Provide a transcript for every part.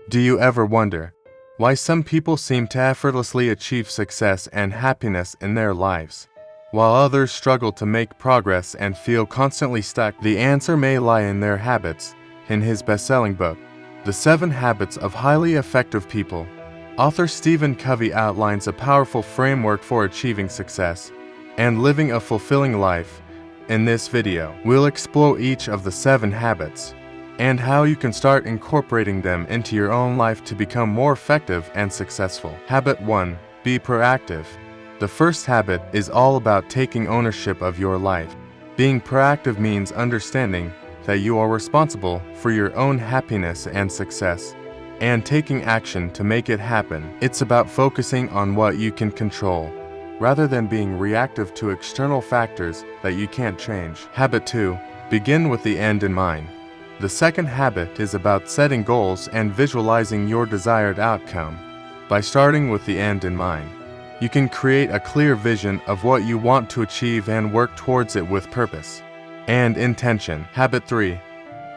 Do you ever wonder why some people seem to effortlessly achieve success and happiness in their lives, while others struggle to make progress and feel constantly stuck? The answer may lie in their habits. In his best-selling book, The 7 Habits of Highly Effective People, author Stephen Covey outlines a powerful framework for achieving success and living a fulfilling life. In this video, we'll explore each of the 7 habits and how you can start incorporating them into your own life to become more effective and successful. Habit 1. Be proactive. The first habit is all about taking ownership of your life. Being proactive means understanding that you are responsible for your own happiness and success, and taking action to make it happen. It's about focusing on what you can control, rather than being reactive to external factors that you can't change. Habit 2. Begin with the end in mind. The second habit is about setting goals and visualizing your desired outcome. By starting with the end in mind, you can create a clear vision of what you want to achieve and work towards it with purpose and intention. Habit 3.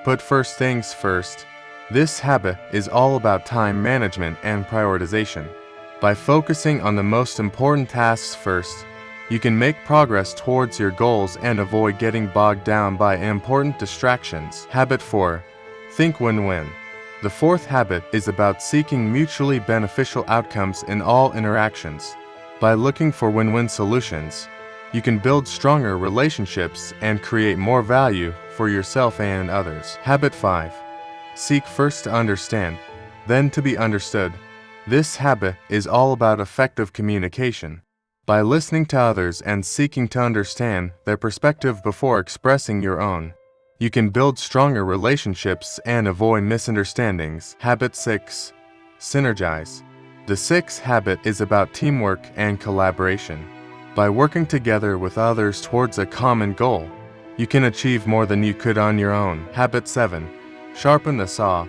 Put first things first. This habit is all about time management and prioritization. By focusing on the most important tasks first, you can make progress towards your goals and avoid getting bogged down by important distractions. Habit 4. Think win-win. The fourth habit is about seeking mutually beneficial outcomes in all interactions. By looking for win-win solutions, you can build stronger relationships and create more value for yourself and others. Habit 5. Seek first to understand, then to be understood. This habit is all about effective communication. By listening to others and seeking to understand their perspective before expressing your own, you can build stronger relationships and avoid misunderstandings. Habit 6. Synergize. The sixth habit is about teamwork and collaboration. By working together with others towards a common goal, you can achieve more than you could on your own. Habit 7. Sharpen the saw.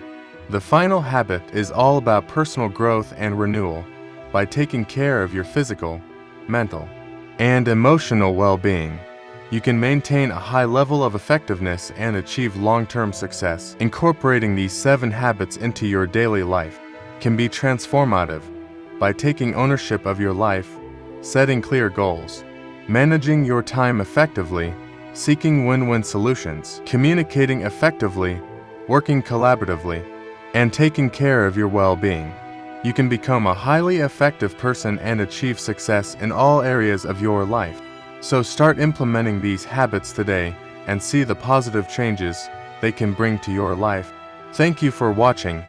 The final habit is all about personal growth and renewal. By taking care of your physical, mental, and emotional well-being, you can maintain a high level of effectiveness and achieve long-term success. Incorporating these 7 habits into your daily life can be transformative. By taking ownership of your life, setting clear goals, managing your time effectively, seeking win-win solutions, communicating effectively, working collaboratively, and taking care of your well-being, you can become a highly effective person and achieve success in all areas of your life. So start implementing these habits today and see the positive changes they can bring to your life. Thank you for watching.